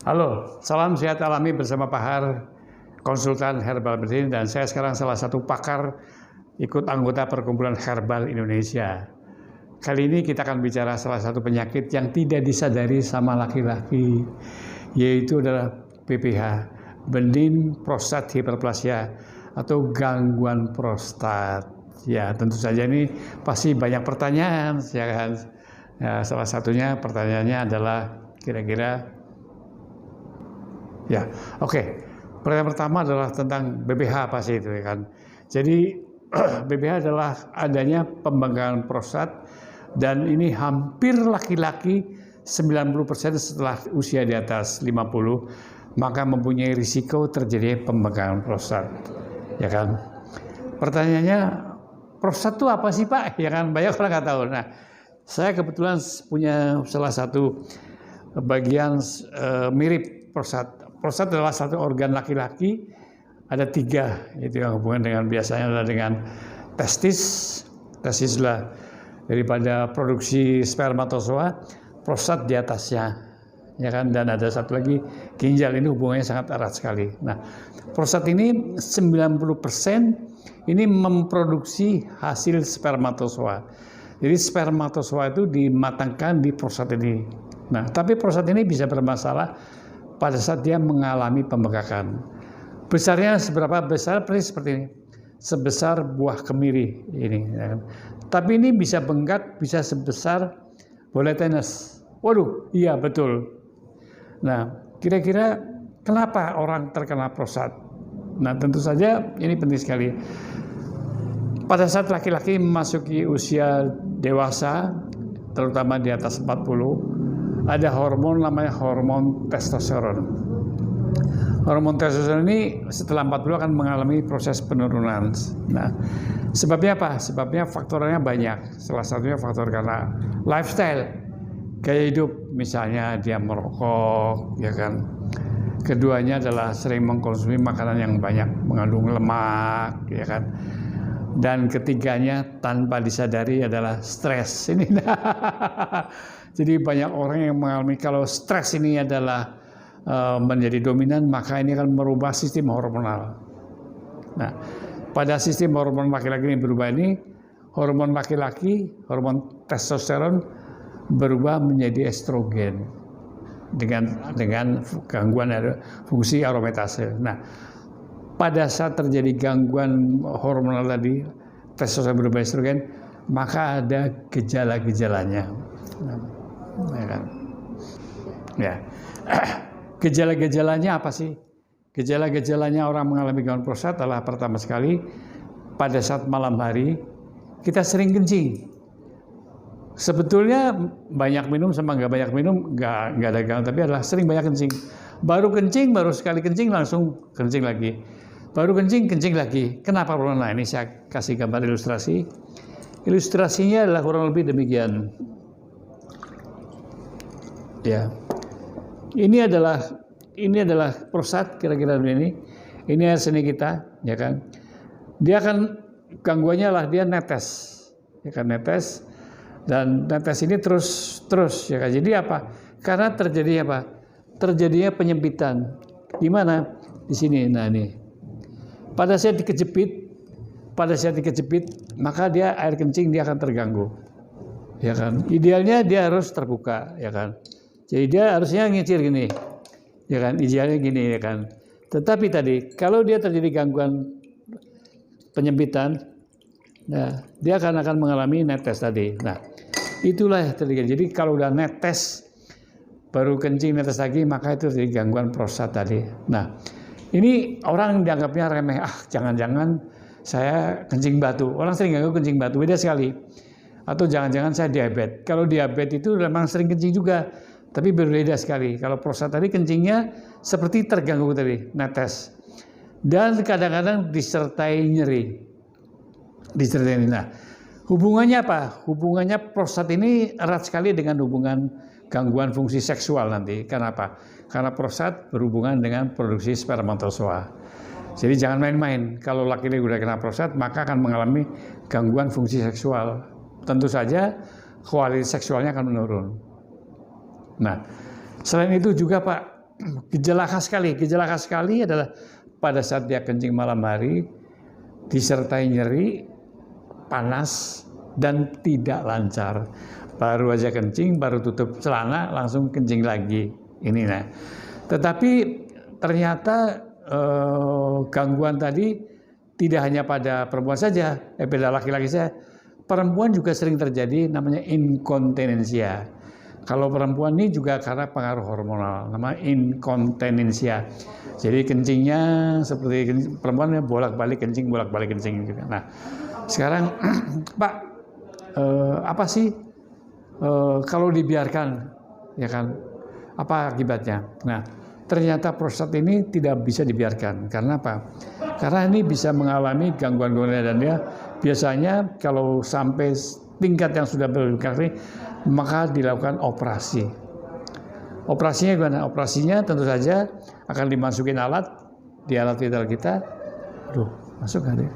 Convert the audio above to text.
Halo, salam sehat alami bersama Pak Har, konsultan herbal medicine, dan saya sekarang salah satu pakar ikut anggota Perkumpulan Herbal Indonesia. Kali ini kita akan bicara salah satu penyakit yang tidak disadari sama laki-laki, yaitu adalah BPH, benin prostat hiperplasia atau gangguan prostat. Ya, tentu saja ini pasti banyak pertanyaan, ya kan? Ya, salah satunya pertanyaannya adalah kira-kira ya, oke. Pertanyaan pertama adalah tentang BPH pasti itu ya kan. Jadi BPH adalah adanya pembengkakan prostat dan ini hampir laki-laki 90% setelah usia di atas 50 maka mempunyai risiko terjadi pembengkakan prostat. Ya kan? Pertanyaannya, prostat itu apa sih Pak? Ya kan, banyak orang nggak tahu. Nah, saya kebetulan punya salah satu bagian mirip prostat. Prostat adalah satu organ laki-laki, ada 3, itu yang hubungan dengan biasanya adalah dengan testis. Testis adalah daripada produksi spermatozoa, prostat di atasnya, ya kan, dan ada satu lagi ginjal, ini hubungannya sangat erat sekali. Nah, prostat ini 90% ini memproduksi hasil spermatozoa. Jadi spermatozoa itu dimatangkan di prostat ini. Nah, tapi prostat ini bisa bermasalah pada saat dia mengalami pembengkakan. Besarnya seberapa besar? Seperti ini, sebesar buah kemiri ini. Ya kan? Tapi ini bisa bengkak, bisa sebesar bola tenis. Waduh, iya betul. Nah, kira-kira kenapa orang terkena prostat? Nah, tentu saja ini penting sekali. Pada saat laki-laki memasuki usia dewasa, terutama di atas 40, ada hormon namanya hormon testosteron. Hormon testosteron ini setelah 40 akan mengalami proses penurunan. Nah, sebabnya apa? Sebabnya faktornya banyak. Salah satunya faktor karena lifestyle, gaya hidup, misalnya dia merokok, ya kan. Keduanya adalah sering mengkonsumsi makanan yang banyak mengandung lemak, ya kan. Dan ketiganya tanpa disadari adalah stres. Ini jadi banyak orang yang mengalami kalau stres ini adalah menjadi dominan, maka ini akan merubah sistem hormonal. Nah, pada sistem hormon laki-laki ini berubah ini, hormon laki-laki, hormon testosteron berubah menjadi estrogen dengan gangguan fungsi aromatase. Nah, pada saat terjadi gangguan hormonal tadi, testosteron berubah estrogen, maka ada gejala-gejalanya. Ya kan? Ya. Gejala-gejalanya apa sih? Gejala-gejalanya orang mengalami gangguan prostat adalah pertama sekali, pada saat malam hari, kita sering kencing. Sebetulnya banyak minum sama nggak banyak minum nggak ada gangguan, tapi adalah sering banyak kencing. Baru sekali kencing langsung kencing lagi. Baru kencing lagi. Kenapa? Nah, ini saya kasih gambar ilustrasi. Ilustrasinya adalah kurang lebih demikian. Ya, ini adalah prostat kira-kira ini. Ini seni kita, ya kan? Dia akan gangguannya lah dia netes, ya kan, netes, dan netes ini terus, ya kan? Jadi apa? Karena terjadi apa? Terjadinya penyempitan. Di mana? Di sini. Nah ini. Pada saat dikejepit, maka dia air kencing dia akan terganggu, ya kan? Idealnya dia harus terbuka, ya kan? Jadi dia harusnya ngicir gini, ya kan? Idealnya gini, ya kan? Tetapi tadi kalau dia terjadi gangguan penyempitan, nah dia akan mengalami netes tadi. Nah itulah yang terjadi. Jadi kalau udah netes, baru kencing netes lagi, maka itu terjadi gangguan prostat tadi. Nah, ini orang dianggapnya remeh, jangan-jangan saya kencing batu. Orang sering ganggu kencing batu, beda sekali. Atau jangan-jangan saya diabetes. Kalau diabetes itu memang sering kencing juga, tapi berbeda sekali. Kalau prostat tadi kencingnya seperti terganggu tadi, netes. Dan kadang-kadang disertai nyeri. Nah, hubungannya apa? Hubungannya prostat ini erat sekali dengan hubungan gangguan fungsi seksual nanti. Kenapa? Karena prostat berhubungan dengan produksi spermatozoa. Jadi jangan main-main. Kalau laki-laki udah kena prostat, maka akan mengalami gangguan fungsi seksual. Tentu saja kualitas seksualnya akan menurun. Nah, selain itu juga Pak, gejala khas sekali adalah pada saat dia kencing malam hari disertai nyeri, panas, dan tidak lancar. Baru aja kencing, baru tutup celana, langsung kencing lagi. Ini nah. Tetapi ternyata gangguan tadi tidak hanya pada perempuan saja, pada laki-laki saja. Perempuan juga sering terjadi namanya inkontinensia. Kalau perempuan ini juga karena pengaruh hormonal, namanya inkontinensia. Jadi kencingnya seperti perempuan bolak-balik kencing, bolak-balik kencing. Nah, sekarang Pak, apa sih kalau dibiarkan, ya kan? Apa akibatnya? Nah, ternyata prostat ini tidak bisa dibiarkan. Karena apa? Karena ini bisa mengalami gangguan-gangguan dan dia biasanya kalau sampai tingkat yang sudah berkali, maka dilakukan operasi. Operasinya gimana? Operasinya tentu saja akan dimasukin alat di alat vital kita. Aduh, masuk nggak deh?